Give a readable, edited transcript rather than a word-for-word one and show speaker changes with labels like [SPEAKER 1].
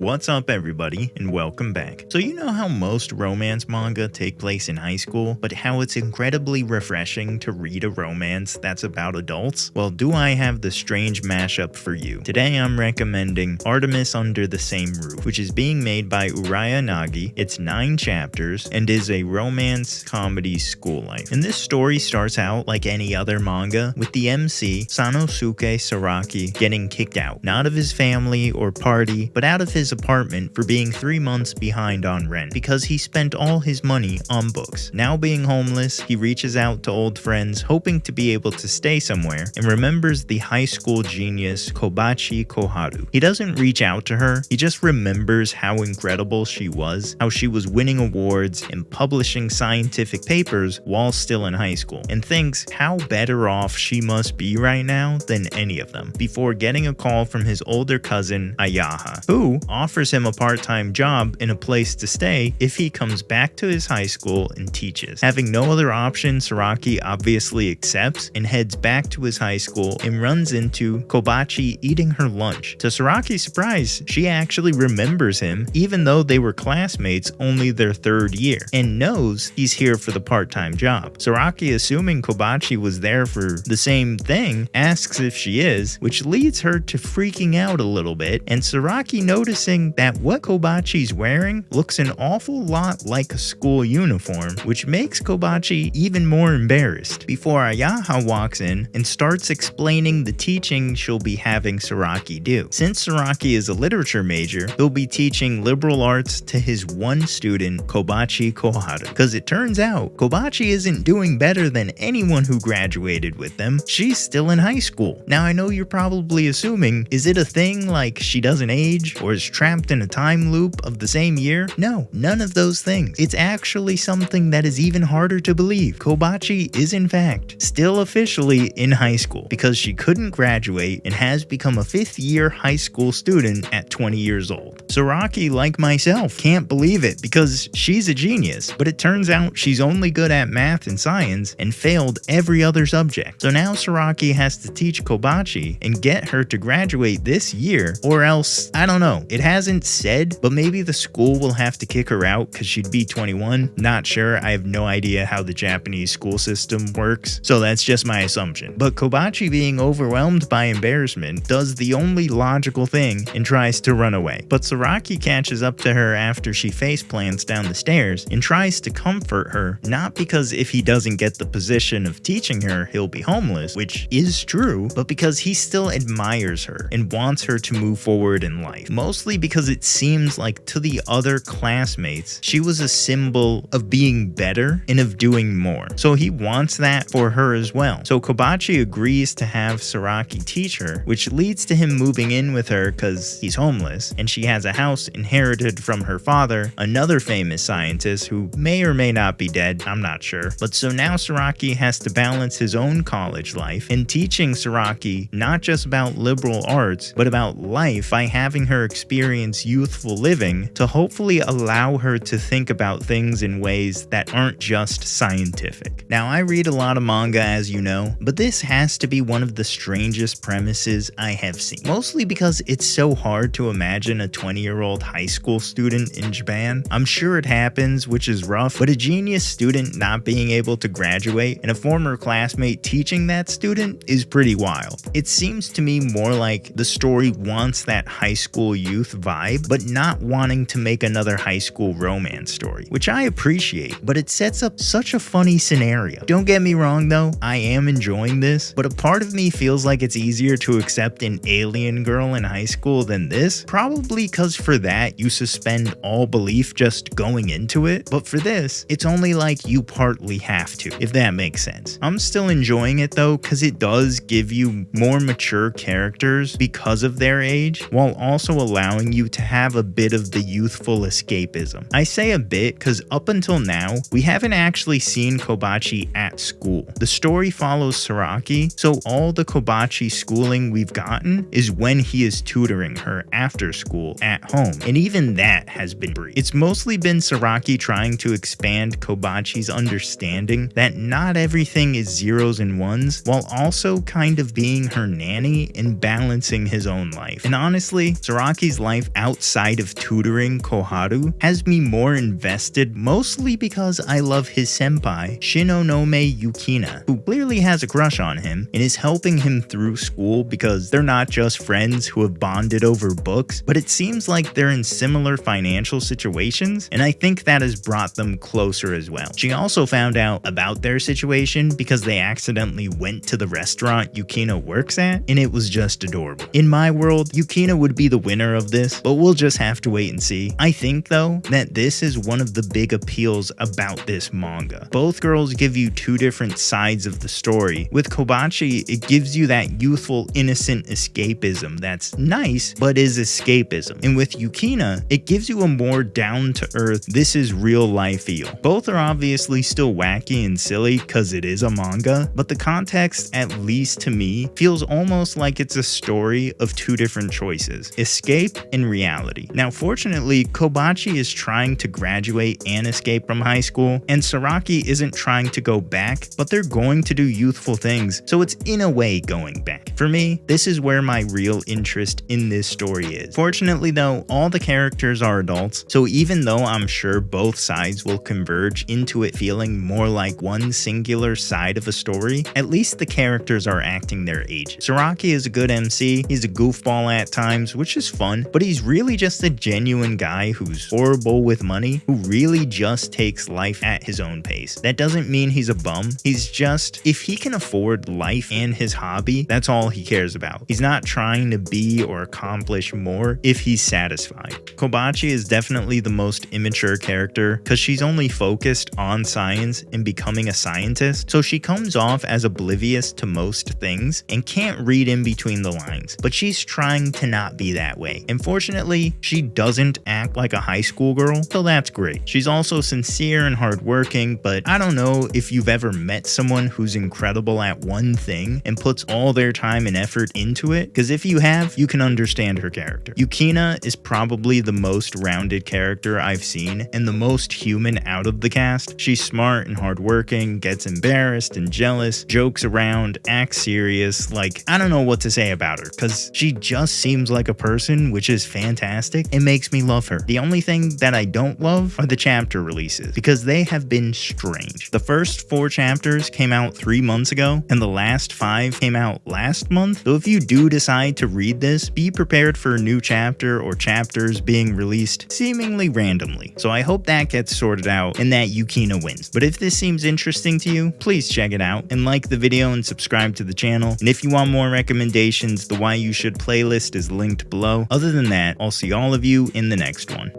[SPEAKER 1] What's up everybody, and welcome back. So you know how most romance manga take place in high school, but how it's incredibly refreshing to read a romance that's about adults? Well, do I have the strange mashup for you. Today I'm recommending Artemis Under the Same Roof, which is being made by Uraya Nagi. It's 9 chapters and is a romance comedy school life. And this story starts out like any other manga, with the MC, Sanosuke Saraki, getting kicked out. Not of his family or party, but out of his apartment for being 3 months behind on rent because he spent all his money on books. Now being homeless, he reaches out to old friends hoping to be able to stay somewhere and remembers the high school genius Kobachi Koharu. He doesn't reach out to her, he just remembers how incredible she was, how she was winning awards and publishing scientific papers while still in high school, and thinks how better off she must be right now than any of them, before getting a call from his older cousin Ayaha, who offers him a part-time job in a place to stay if he comes back to his high school and teaches. Having no other option, Saraki obviously accepts and heads back to his high school and runs into Kobachi eating her lunch. To Saraki's surprise, she actually remembers him even though they were classmates only their 3rd year, and knows he's here for the part-time job. Saraki, assuming Kobachi was there for the same thing, asks if she is, which leads her to freaking out a little bit, and Saraki noticing that what Kobachi's wearing looks an awful lot like a school uniform, which makes Kobachi even more embarrassed, before Ayaha walks in and starts explaining the teaching she'll be having Saraki do. Since Saraki is a literature major, he'll be teaching liberal arts to his one student, Kobachi Koharu, because it turns out Kobachi isn't doing better than anyone who graduated with them. She's still in high school. Now I know you're probably assuming, is it a thing like she doesn't age or is trapped in a time loop of the same year? No, none of those things. It's actually something that is even harder to believe. Kobachi is in fact still officially in high school because she couldn't graduate and has become a 5th year high school student at 20 years old. Saraki, like myself, can't believe it because she's a genius, but it turns out she's only good at math and science and failed every other subject. So now Saraki has to teach Kobachi and get her to graduate this year, or else, I don't know, it hasn't said, but maybe the school will have to kick her out because she'd be 21. Not sure, I have no idea how the Japanese school system works, so that's just my assumption. But Kobachi, being overwhelmed by embarrassment, does the only logical thing and tries to run away. But Saraki catches up to her after she faceplants down the stairs and tries to comfort her, not because if he doesn't get the position of teaching her, he'll be homeless, which is true, but because he still admires her and wants her to move forward in life. Mostly because it seems like to the other classmates, she was a symbol of being better and of doing more. So he wants that for her as well. So Kobachi agrees to have Saraki teach her, which leads to him moving in with her because he's homeless, and she has a house inherited from her father, another famous scientist who may or may not be dead, I'm not sure. But so now Saraki has to balance his own college life and teaching Saraki not just about liberal arts, but about life by having her experience youthful living to hopefully allow her to think about things in ways that aren't just scientific. Now, I read a lot of manga, as you know, but this has to be one of the strangest premises I have seen. Mostly because it's so hard to imagine a 20-year-old high school student in Japan. I'm sure it happens, which is rough, but a genius student not being able to graduate and a former classmate teaching that student is pretty wild. It seems to me more like the story wants that high school youth vibe, but not wanting to make another high school romance story, which I appreciate, but it sets up such a funny scenario. Don't get me wrong though, I am enjoying this, but a part of me feels like it's easier to accept an alien girl in high school than this, probably because for that you suspend all belief just going into it, but for this, it's only like you partly have to, if that makes sense. I'm still enjoying it though, because it does give you more mature characters because of their age, while also allowing allowing you to have a bit of the youthful escapism. I say a bit because up until now, we haven't actually seen Kobachi at school. The story follows Saraki, so all the Kobachi schooling we've gotten is when he is tutoring her after school at home, and even that has been brief. It's mostly been Saraki trying to expand Kobachi's understanding that not everything is zeros and ones, while also kind of being her nanny and balancing his own life. And honestly, Saraki's life outside of tutoring Koharu has me more invested, mostly because I love his senpai, Shinonome Yukina, who clearly has a crush on him and is helping him through school because they're not just friends who have bonded over books, but it seems like they're in similar financial situations, and I think that has brought them closer as well. She also found out about their situation because they accidentally went to the restaurant Yukina works at, and it was just adorable. In my world, Yukina would be the winner of this, but we'll just have to wait and see. I think though that this is one of the big appeals about this manga. Both girls give you two different sides of the story. With Kobachi, it gives you that youthful, innocent escapism that's nice, but is escapism. And with Yukina, it gives you a more down-to-earth, this is real life feel. Both are obviously still wacky and silly because it is a manga, but the context, at least to me, feels almost like it's a story of two different choices, escape and reality. Now fortunately, Kobachi is trying to graduate and escape from high school, and Saraki isn't trying to go back, but they're going to do youthful things, so it's in a way going back. For me, this is where my real interest in this story is. Fortunately though, all the characters are adults, so even though I'm sure both sides will converge into it feeling more like one singular side of a story, at least the characters are acting their age. Saraki is a good MC, he's a goofball at times, which is fun, but he's really just a genuine guy who's horrible with money, who really just takes life at his own pace. That doesn't mean he's a bum, he's just, if he can afford life and his hobby, that's all he cares about. He's not trying to be or accomplish more if he's satisfied. Kobachi is definitely the most immature character because she's only focused on science and becoming a scientist, so she comes off as oblivious to most things and can't read in between the lines, but she's trying to not be that way. And fortunately, she doesn't act like a high school girl, so that's great. She's also sincere and hardworking, but I don't know if you've ever met someone who's incredible at one thing and puts all their time and effort into it, because if you have, you can understand her character. Yukina is probably the most rounded character I've seen and the most human out of the cast. She's smart and hardworking, gets embarrassed and jealous, jokes around, acts serious. Like, I don't know what to say about her because she just seems like a person, which is fantastic. It makes me love her. The only thing that I don't love are the chapter releases because they have been strange. The first 4 chapters came out 3 months ago and the last 5 came out last month. So if you do decide to read this, be prepared for a new chapter or chapters being released seemingly randomly. So I hope that gets sorted out and that Yukina wins. But if this seems interesting to you, please check it out and like the video and subscribe to the channel. And if you want more recommendations, the Why You Should playlist is linked below. Other than that, I'll see all of you in the next one.